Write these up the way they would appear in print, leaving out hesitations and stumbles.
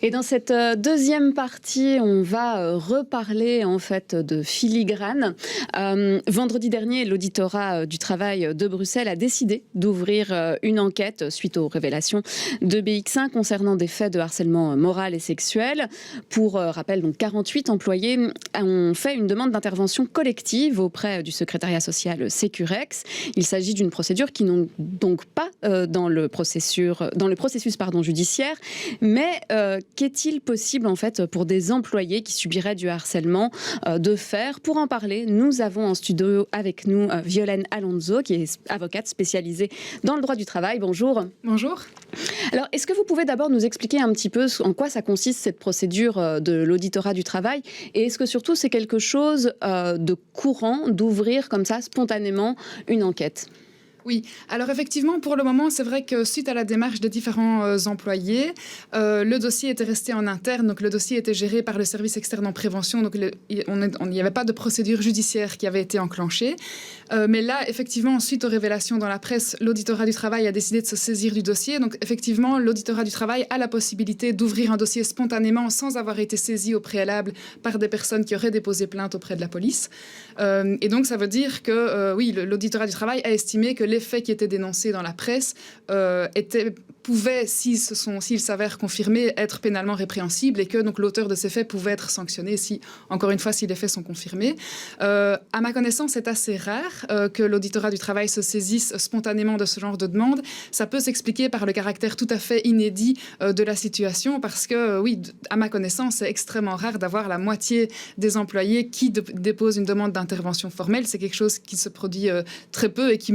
Et dans cette deuxième partie, on va reparler en fait de filigrane. Vendredi dernier, l'auditorat du travail de Bruxelles a décidé d'ouvrir une enquête suite aux révélations de BX1 concernant des faits de harcèlement moral et sexuel. Pour rappel, donc 48 employés ont fait une demande d'intervention collective auprès du secrétariat social Sécurex. Il s'agit d'une procédure qui n'est donc pas dans le processus judiciaire, mais qu'est-il possible en fait pour des employés qui subiraient du harcèlement de faire? Pour en parler, nous avons en studio avec nous Violaine Alonso, qui est avocate spécialisée dans le droit du travail. Bonjour. Bonjour. Alors, est-ce que vous pouvez d'abord nous expliquer un petit peu en quoi ça consiste cette procédure de l'auditorat du travail, et est-ce que surtout c'est quelque chose de courant d'ouvrir comme ça spontanément une enquête? Oui, alors effectivement, pour le moment, c'est vrai que suite à la démarche des différents employés, le dossier était resté en interne, donc le dossier était géré par le service externe en prévention, donc il n'y avait pas de procédure judiciaire qui avait été enclenchée. Mais là, effectivement, suite aux révélations dans la presse, l'auditorat du travail a décidé de se saisir du dossier. Donc effectivement, l'auditorat du travail a la possibilité d'ouvrir un dossier spontanément sans avoir été saisi au préalable par des personnes qui auraient déposé plainte auprès de la police. Et donc ça veut dire que oui, l'auditorat du travail a estimé que les faits qui étaient dénoncés dans la presse pouvaient, s'ils s'avèrent confirmés, être pénalement répréhensibles, et que donc l'auteur de ces faits pouvait être sanctionné encore une fois, si les faits sont confirmés. À ma connaissance, c'est assez rare que l'auditorat du travail se saisisse spontanément de ce genre de demande. Ça peut s'expliquer par le caractère tout à fait inédit de la situation, parce que oui, à ma connaissance, c'est extrêmement rare d'avoir la moitié des employés qui déposent une demande d'intervention formelle. C'est quelque chose qui se produit très peu et qui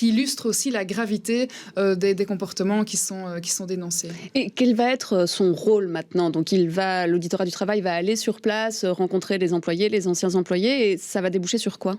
illustre aussi la gravité des comportements qui sont dénoncés. Et quel va être son rôle maintenant? Donc l'auditorat du travail va aller sur place, rencontrer les employés, les anciens employés, et ça va déboucher sur quoi?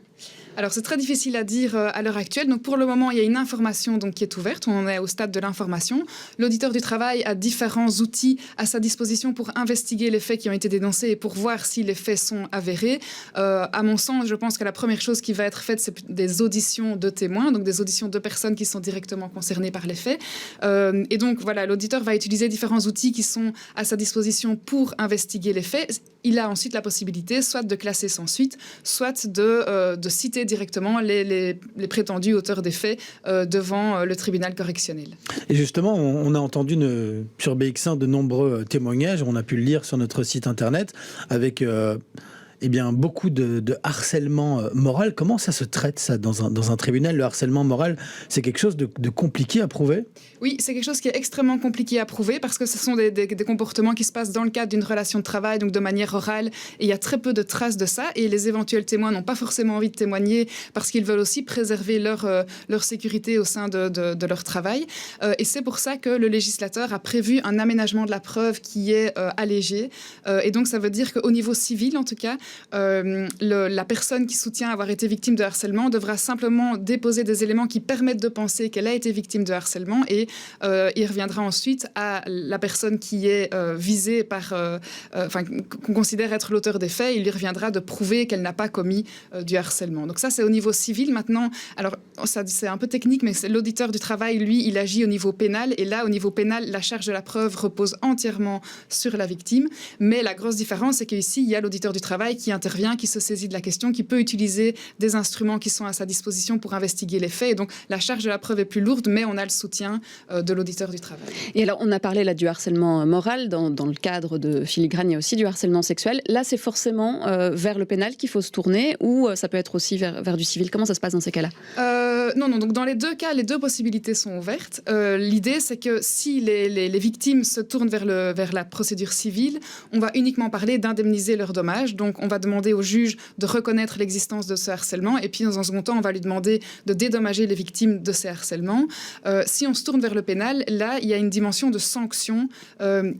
Alors, c'est très difficile à dire à l'heure actuelle. Donc, pour le moment, il y a une information donc, qui est ouverte. On en est au stade de l'information. L'auditeur du travail a différents outils à sa disposition pour investiguer les faits qui ont été dénoncés et pour voir si les faits sont avérés. À mon sens, je pense que la première chose qui va être faite, c'est des auditions de témoins, donc des auditions de personnes qui sont directement concernées par les faits. Et donc, voilà, l'auditeur va utiliser différents outils qui sont à sa disposition pour investiguer les faits. Il a ensuite la possibilité soit de classer sans suite, soit de citer directement les prétendus auteurs des faits devant le tribunal correctionnel. Et justement, on a entendu sur BX1 de nombreux témoignages, on a pu le lire sur notre site internet, avec beaucoup de harcèlement moral. Comment ça se traite, ça, dans un tribunal? Le harcèlement moral, c'est quelque chose de compliqué à prouver? Oui, c'est quelque chose qui est extrêmement compliqué à prouver, parce que ce sont des comportements qui se passent dans le cadre d'une relation de travail, donc de manière orale, et il y a très peu de traces de ça, et les éventuels témoins n'ont pas forcément envie de témoigner parce qu'ils veulent aussi préserver leur sécurité au sein de leur travail. Et c'est pour ça que le législateur a prévu un aménagement de la preuve qui est allégé. Et donc ça veut dire qu'au niveau civil, en tout cas, la personne qui soutient avoir été victime de harcèlement devra simplement déposer des éléments qui permettent de penser qu'elle a été victime de harcèlement, et il reviendra ensuite à la personne qui est visée qu'on considère être l'auteur des faits, il lui reviendra de prouver qu'elle n'a pas commis du harcèlement. Donc ça, c'est au niveau civil. Maintenant, alors ça, c'est un peu technique, mais c'est l'auditeur du travail, lui, il agit au niveau pénal, et là, au niveau pénal, la charge de la preuve repose entièrement sur la victime. Mais la grosse différence, c'est qu'ici, il y a l'auditeur du travail qui intervient, qui se saisit de la question, qui peut utiliser des instruments qui sont à sa disposition pour investiguer les faits. Et donc, la charge de la preuve est plus lourde, mais on a le soutien de l'auditeur du travail. Et alors, on a parlé là du harcèlement moral. Dans le cadre de filigrane, il y a aussi du harcèlement sexuel. Là, c'est forcément vers le pénal qu'il faut se tourner, ou ça peut être aussi vers du civil? Comment ça se passe dans ces cas-là? Non. Donc, dans les deux cas, les deux possibilités sont ouvertes. L'idée, c'est que si les victimes se tournent vers la procédure civile, on va uniquement parler d'indemniser leurs dommages. Donc, on va demander au juge de reconnaître l'existence de ce harcèlement, et puis dans un second temps, on va lui demander de dédommager les victimes de ces harcèlements. Si on se tourne vers le pénal, là, il y a une dimension de sanction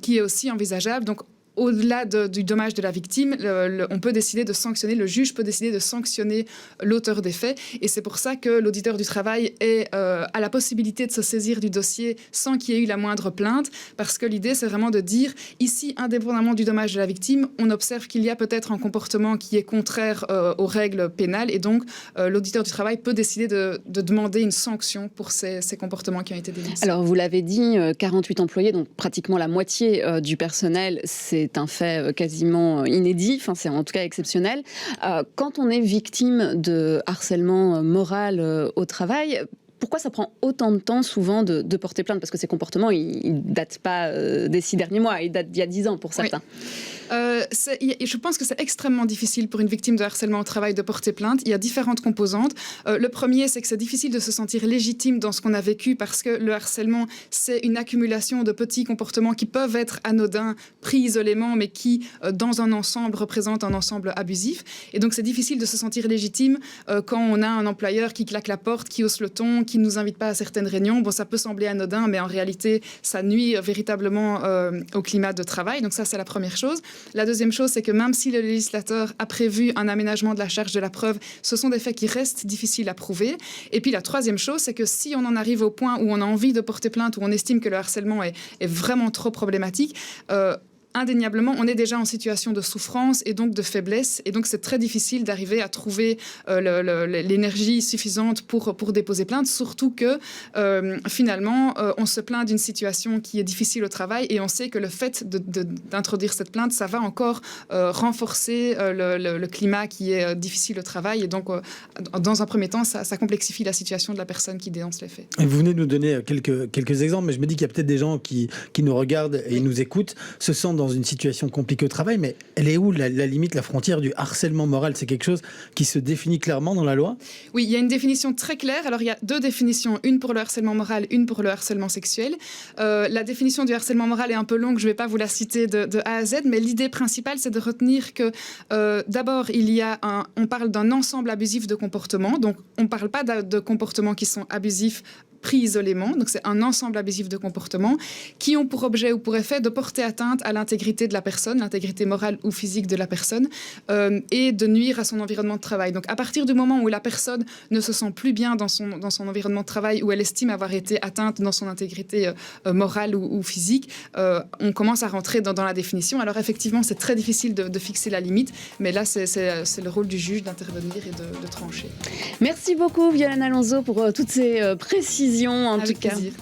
qui est aussi envisageable. Donc, au-delà du dommage de la victime, on peut décider de sanctionner, le juge peut décider de sanctionner l'auteur des faits. Et c'est pour ça que l'auditeur du travail a la possibilité de se saisir du dossier sans qu'il y ait eu la moindre plainte, parce que l'idée, c'est vraiment de dire, ici, indépendamment du dommage de la victime, on observe qu'il y a peut-être un comportement qui est contraire aux règles pénales, et donc l'auditeur du travail peut décider de demander une sanction pour ces comportements qui ont été dénoncés. Alors, vous l'avez dit, 48 employés, donc pratiquement la moitié du personnel, c'est un fait quasiment inédit, enfin c'est en tout cas exceptionnel. Quand on est victime de harcèlement moral au travail, pourquoi ça prend autant de temps souvent de porter plainte? Parce que ces comportements, ils ne datent pas des 6 derniers mois, ils datent d'il y a 10 ans pour certains. Oui. Je pense que c'est extrêmement difficile pour une victime de harcèlement au travail de porter plainte. Il y a différentes composantes. Le premier, c'est que c'est difficile de se sentir légitime dans ce qu'on a vécu, parce que le harcèlement, c'est une accumulation de petits comportements qui peuvent être anodins, pris isolément, mais qui, dans un ensemble, représentent un ensemble abusif. Et donc, c'est difficile de se sentir légitime quand on a un employeur qui claque la porte, qui hausse le ton, qui ne nous invite pas à certaines réunions. Bon, ça peut sembler anodin, mais en réalité, ça nuit véritablement au climat de travail. Donc ça, c'est la première chose. La deuxième chose, c'est que même si le législateur a prévu un aménagement de la charge de la preuve, ce sont des faits qui restent difficiles à prouver. Et puis la troisième chose, c'est que si on en arrive au point où on a envie de porter plainte, où on estime que le harcèlement est vraiment trop problématique, indéniablement, on est déjà en situation de souffrance et donc de faiblesse. Et donc, c'est très difficile d'arriver à trouver l'énergie suffisante pour déposer plainte. Surtout que, finalement, on se plaint d'une situation qui est difficile au travail et on sait que le fait d'introduire cette plainte, ça va encore renforcer le climat qui est difficile au travail. Et donc, dans un premier temps, ça complexifie la situation de la personne qui dénonce les faits. Et vous venez de nous donner quelques exemples, mais je me dis qu'il y a peut-être des gens qui nous regardent et nous écoutent, se sentent dans une situation compliquée au travail, mais elle est où la limite, la frontière du harcèlement moral? C'est quelque chose qui se définit clairement dans la loi? Oui, il y a une définition très claire. Alors, il y a 2 définitions, une pour le harcèlement moral, une pour le harcèlement sexuel. La définition du harcèlement moral est un peu longue, je ne vais pas vous la citer de A à Z, mais l'idée principale, c'est de retenir que, d'abord, on parle d'un ensemble abusif de comportements. Donc, on ne parle pas de comportements qui sont abusifs pris isolément, donc c'est un ensemble abusif de comportements qui ont pour objet ou pour effet de porter atteinte à l'intégrité de la personne, l'intégrité morale ou physique de la personne, et de nuire à son environnement de travail. Donc à partir du moment où la personne ne se sent plus bien dans son environnement de travail, où elle estime avoir été atteinte dans son intégrité morale ou physique, on commence à rentrer dans la définition. Alors effectivement, c'est très difficile de fixer la limite, mais là, c'est le rôle du juge d'intervenir et de trancher. Merci beaucoup, Violaine Alonso, pour toutes ces précisions. En Avec tout cas, plaisir.